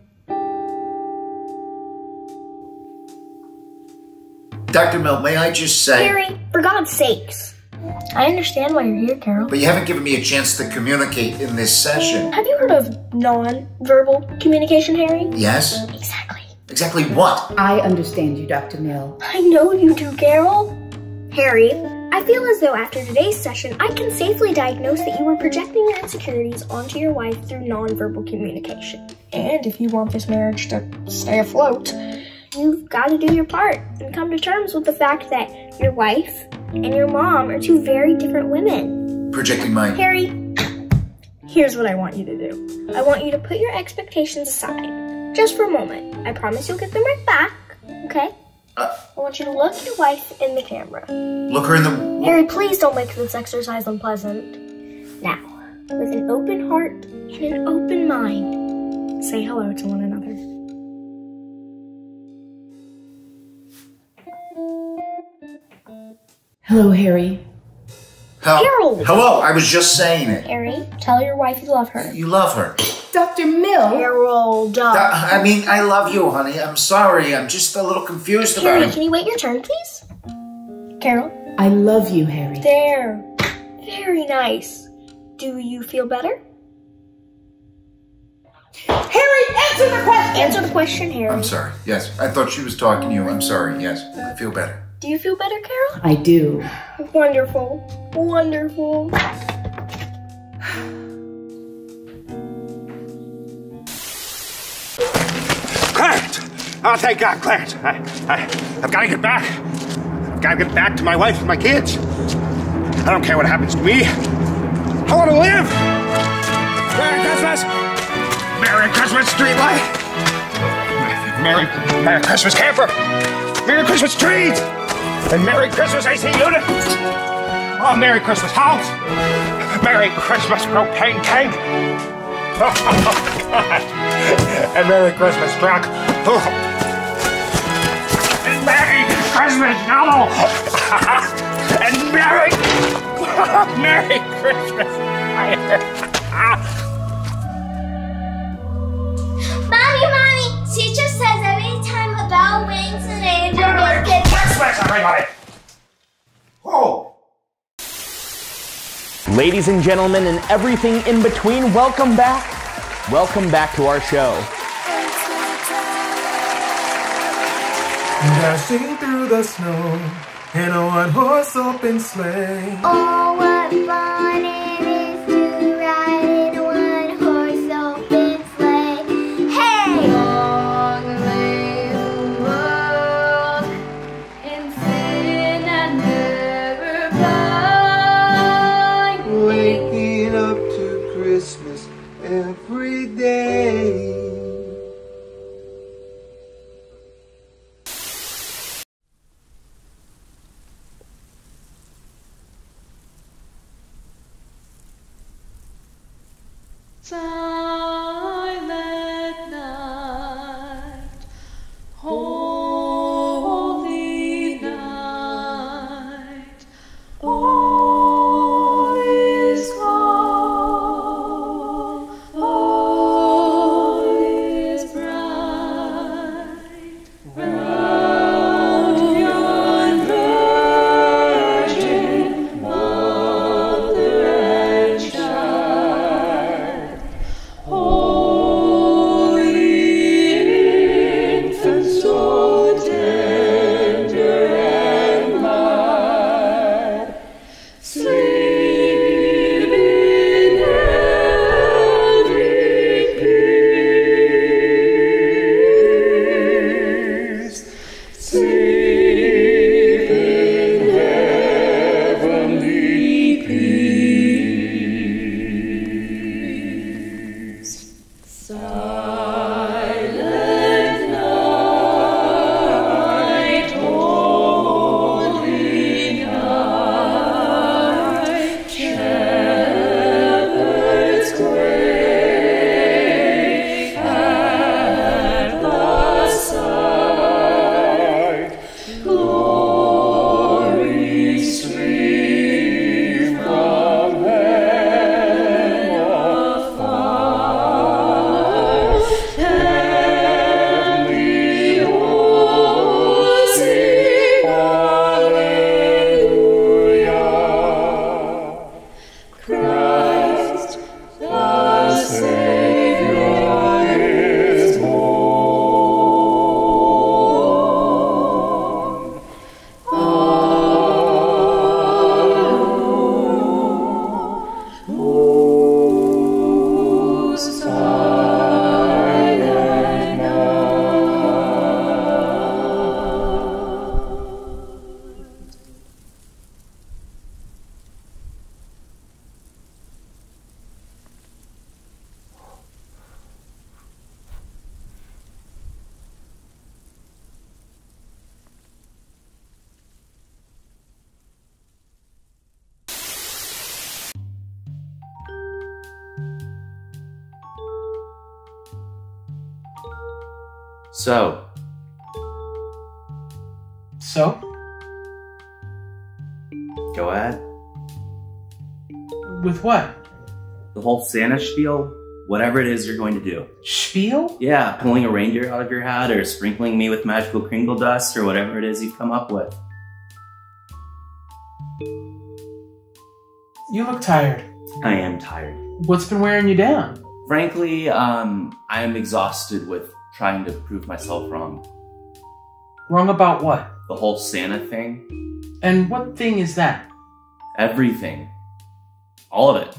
Dr. Mill, may I just say... Harry, for God's sakes. I understand why you're here, Carol. But you haven't given me a chance to communicate in this session. Have you heard of non-verbal communication, Harry? Yes? Exactly. Exactly what? I understand you, Dr. Mill. I know you do, Carol. Harry, I feel as though after today's session, I can safely diagnose that you were projecting your insecurities onto your wife through non-verbal communication. And if you want this marriage to stay afloat, you've got to do your part and come to terms with the fact that your wife and your mom are two very different women. Projecting my... Harry, here's what I want you to do. I want you to put your expectations aside, just for a moment. I promise you'll get them right back, okay? I want you to look your wife in the camera. Look her in the... Harry, please don't make this exercise unpleasant. Now, with an open heart and an open mind, say hello to one another. Hello, Harry. Harold! Hello, I was just saying it. Harry, tell your wife you love her. You love her. Dr. Mill. Harold. I mean, I love you, honey. I'm sorry. I'm just a little confused about Harry, it. can you wait your turn, please? Carol? I love you, Harry. There. Very nice. Do you feel better? Harry, answer the question! Answer the question, Harry. I'm sorry. Yes, I thought she was talking to you. I'm sorry. Yes, I feel better. Do you feel better, Carol? I do. Wonderful. Wonderful. Clarence! Oh, thank God, Clarence. I've got to get back. I've got to get back to my wife and my kids. I don't care what happens to me. I want to live. Merry Christmas! Merry Christmas, streetlight! Merry Christmas, camper! Merry Christmas, trees! And Merry Christmas, AC unit! Oh, Merry Christmas, house! Merry Christmas, propane tank! Oh, God! And Merry Christmas, truck! Oh. And Merry Christmas, novel! And Merry Christmas, fire! Mommy, teacher says every time a bell rings an angel Merry Christmas, everybody! Oh! Ladies and gentlemen, and everything in between, welcome back. Welcome back to our show. Dashing through the snow in a one-horse open sleigh. Oh, what fun it is to ride in a one-horse open sleigh. Hey! Long lay the world in sin and never blind. Waking up to Christmas every day. Silent night, holy night, all is calm, all is bright, round yon virgin mother and child. So? Go ahead. With what? The whole Santa spiel? Whatever it is you're going to do. Spiel? Yeah, pulling a reindeer out of your hat or sprinkling me with magical crinkle dust or whatever it is you've come up with. You look tired. I am tired. What's been wearing you down? Frankly, I am exhausted with trying to prove myself wrong. Wrong about what? The whole Santa thing. And what thing is that? Everything. All of it.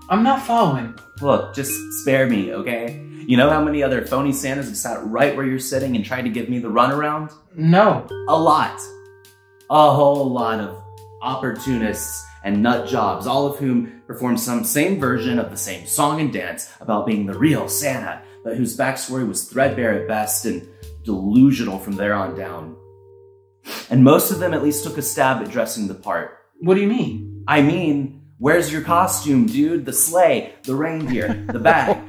I'm not following. Look, just spare me, okay? You know how many other phony Santas have sat right where you're sitting and tried to give me the runaround? No. A lot. A whole lot of opportunists and nut jobs, all of whom performed some same version of the same song and dance about being the real Santa, but whose backstory was threadbare at best and delusional from there on down. And most of them at least took a stab at dressing the part. What do you mean? I mean, where's your costume, dude? The sleigh, the reindeer, the bag.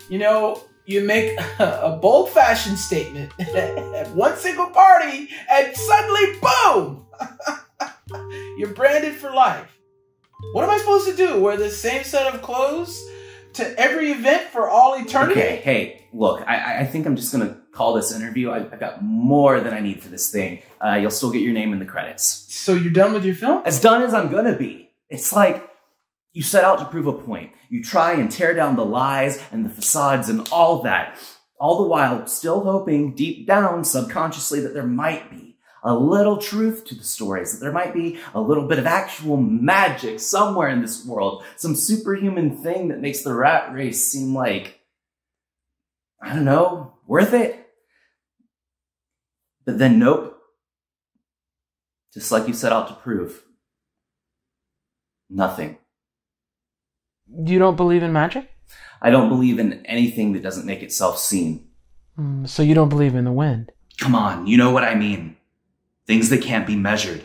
You know, you make a bold fashion statement at one single party and suddenly, boom! You're branded for life. What am I supposed to do? Wear the same set of clothes to every event for all eternity? Okay, hey, look, I think I'm just gonna call this interview. I've got more than I need for this thing. You'll still get your name in the credits. So you're done with your film? As done as I'm gonna be. It's like you set out to prove a point. You try and tear down the lies and the facades and all that, all the while still hoping deep down subconsciously that there might be a little truth to the stories, that there might be a little bit of actual magic somewhere in this world, some superhuman thing that makes the rat race seem like, I don't know, worth it. But then nope. Just like you set out to prove. Nothing. You don't believe in magic? I don't believe in anything that doesn't make itself seen. So you don't believe in the wind? Come on, you know what I mean. Things that can't be measured.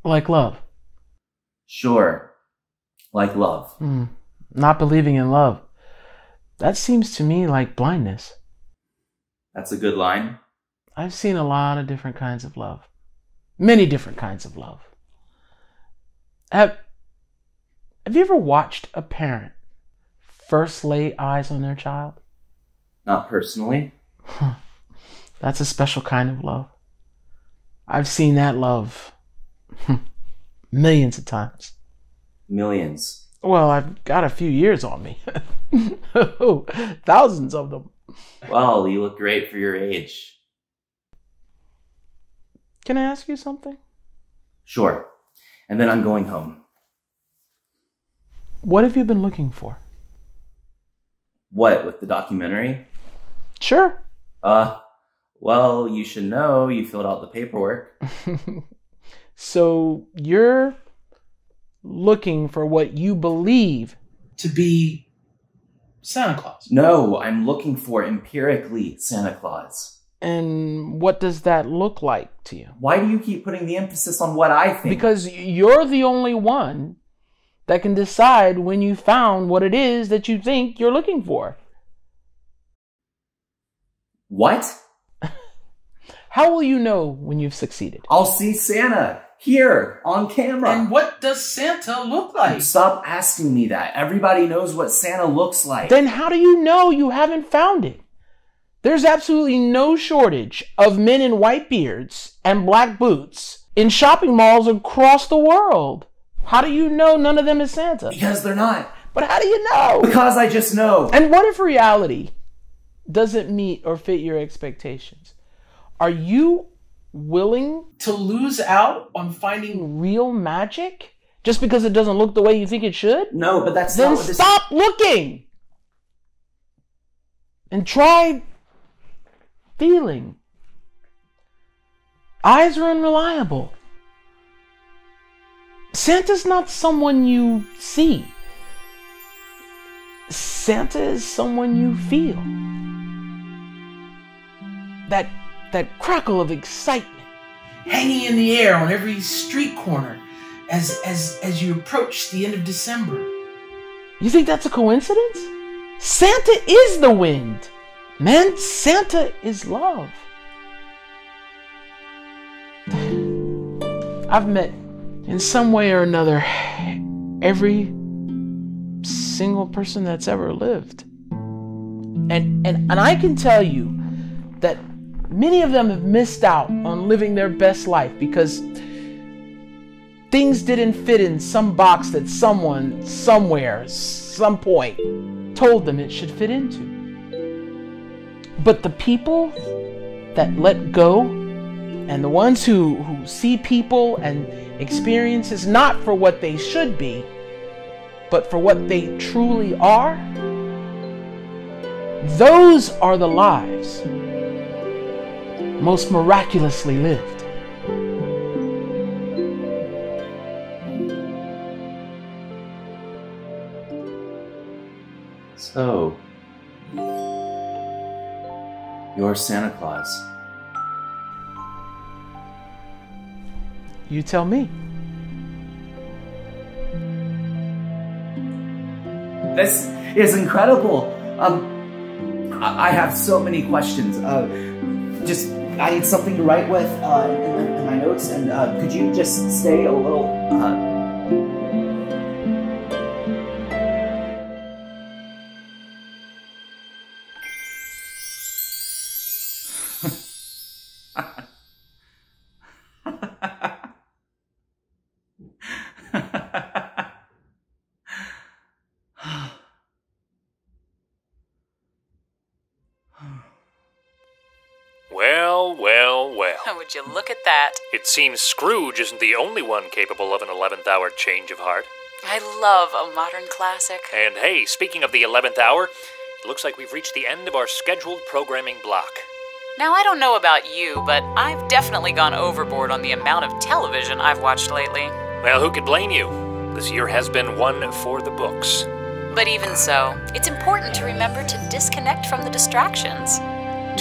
Like love? Sure. Like love. Not believing in love. That seems to me like blindness. That's a good line. I've seen a lot of different kinds of love. Many different kinds of love. Have you ever watched a parent first lay eyes on their child? Not personally. That's a special kind of love. I've seen that love millions of times. Millions? Well, I've got a few years on me. Thousands of them. Well, you look great for your age. Can I ask you something? Sure. And then I'm going home. What have you been looking for? What, with the documentary? Sure. Well, you should know you filled out the paperwork. So you're looking for what you believe to be Santa Claus? No, I'm looking for empirically Santa Claus. And what does that look like to you? Why do you keep putting the emphasis on what I think? Because you're the only one that can decide when you found what it is that you think you're looking for. What? How will you know when you've succeeded? I'll see Santa here on camera. And what does Santa look like? Stop asking me that. Everybody knows what Santa looks like. Then how do you know you haven't found it? There's absolutely no shortage of men in white beards and black boots in shopping malls across the world. How do you know none of them is Santa? Because they're not. But how do you know? Because I just know. And what if reality doesn't meet or fit your expectations? Are you willing to lose out on finding real magic just because it doesn't look the way you think it should? No, but that's then not what this... stop looking and try feeling. Eyes are unreliable. Santa's not someone you see. Santa is someone you feel. That crackle of excitement hanging in the air on every street corner as you approach the end of December. You think that's a coincidence? Santa is the wind. Man, Santa is love. I've met, in some way or another, every single person that's ever lived. And I can tell you that many of them have missed out on living their best life because things didn't fit in some box that someone, somewhere, some point, told them it should fit into. But the people that let go, and the ones who see people and experiences not for what they should be, but for what they truly are, those are the lives most miraculously lived. So, you're Santa Claus. You tell me. This is incredible. I have so many questions. I need something to write with in my notes, and could you just stay a little? Well. Would you look at that? It seems Scrooge isn't the only one capable of an 11th hour change of heart. I love a modern classic. And hey, speaking of the 11th hour, it looks like we've reached the end of our scheduled programming block. Now, I don't know about you, but I've definitely gone overboard on the amount of television I've watched lately. Well, who could blame you? This year has been one for the books. But even so, it's important to remember to disconnect from the distractions.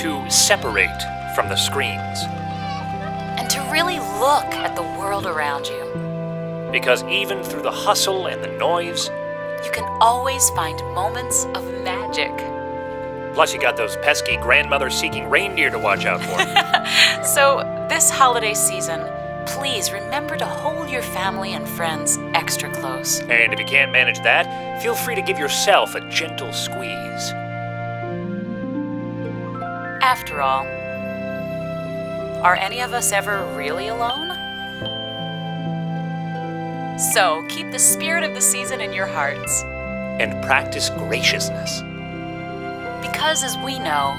To separate from the screens. And to really look at the world around you. Because even through the hustle and the noise, you can always find moments of magic. Plus you got those pesky grandmother-seeking reindeer to watch out for. So, this holiday season, please remember to hold your family and friends extra close. And if you can't manage that, feel free to give yourself a gentle squeeze. After all, are any of us ever really alone? So, keep the spirit of the season in your hearts. And practice graciousness. Because as we know,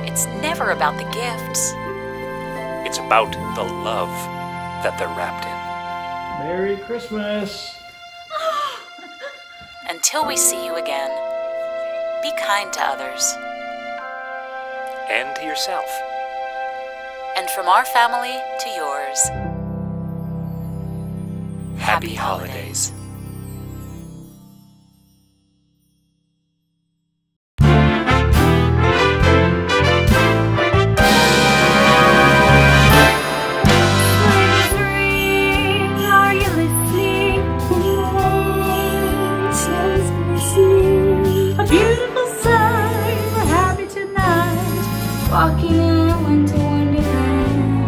it's never about the gifts. It's about the love that they're wrapped in. Merry Christmas! Until we see you again, be kind to others. And to yourself. And from our family to yours, Happy holidays. Walking in a winter wonderland.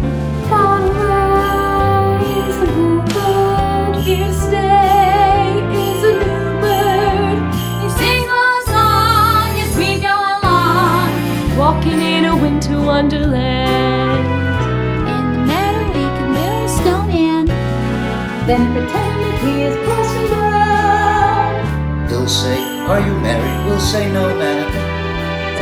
Far away is a bluebird. Here to stay is a new bird. He sings our song as we go along. Walking in a winter wonderland. In the meadow we can build a snowman. Then pretend that he is Parson Brown. He'll say, are you married? We'll say no, man.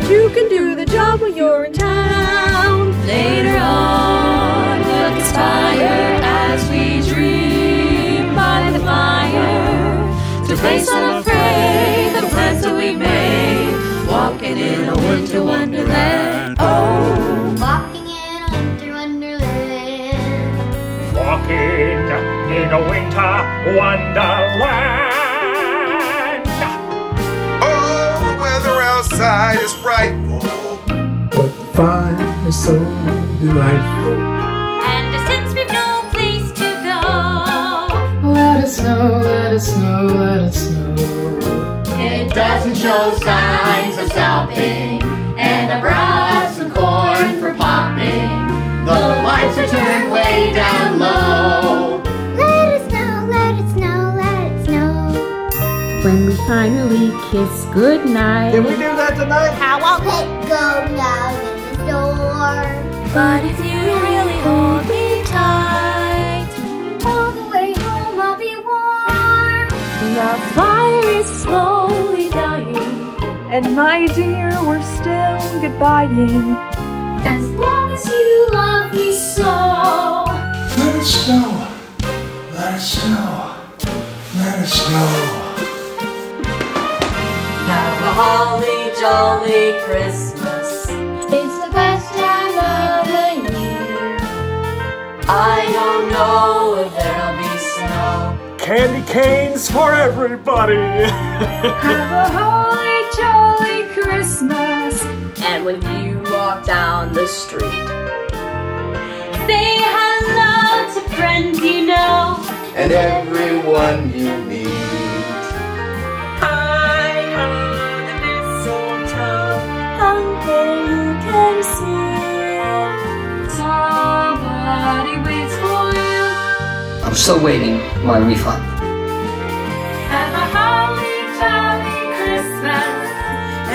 You can do the job when you're in town. Later on, we'll conspire as we dream by the fire to face unafraid the plans that we made. Walking in a winter wonderland. Oh, walking in a winter wonderland. Walking in a winter wonderland. Outside is frightful, but the fire is so delightful. And since we've no place to go, let it snow, let it snow, let it snow. It doesn't show signs of stopping, and I brought some corn for popping. The lights are turned way down low. Let it snow, let it snow, let it snow. When we finally kiss goodnight. Can we do that tonight? How I'll go now in the store. But if you really hold me tight, all the way home I'll be warm. The fire is slowly dying, and my dear, we're still goodbying. As long as you love me so. Let it snow. Let it snow. Let it snow. Have a holly jolly Christmas. It's the best time of the year. I don't know if there'll be snow. Candy canes for everybody. Have a holly jolly Christmas. And when you walk down the street, Say hello to friends you know, and everyone you meet. Hi ho the mistletoe, uncle you can see. Somebody waits for you. I'm still waiting my refund. Have a holly jolly Christmas.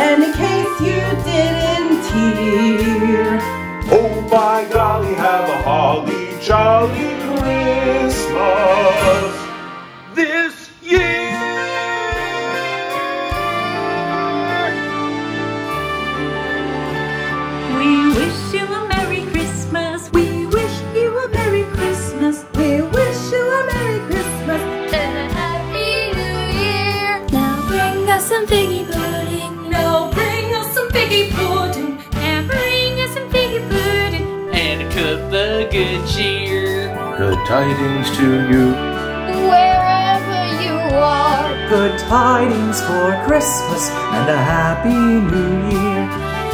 And in case you didn't hear, Oh by golly, have a holly jolly Christmas this year. We wish you a Merry Christmas. We wish you a Merry Christmas. We wish you a Merry Christmas and a Happy New Year. Now bring us some figgy pudding. Now bring us some figgy pudding. And bring us some figgy pudding. And a cup of good cheer. Good tidings to you. Wherever you are. Good tidings for Christmas and a Happy New Year.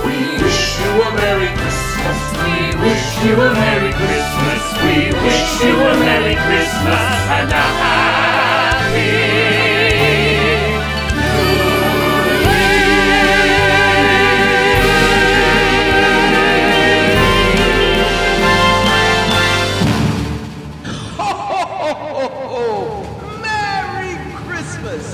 We wish you a Merry Christmas. We wish you a Merry Christmas. We wish you a Merry Christmas and a Happy New Year. Ho, ho, ho, ho, ho. Merry Christmas!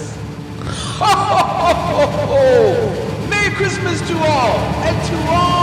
Ho, ho, ho, ho, ho. Merry Christmas to all, and to all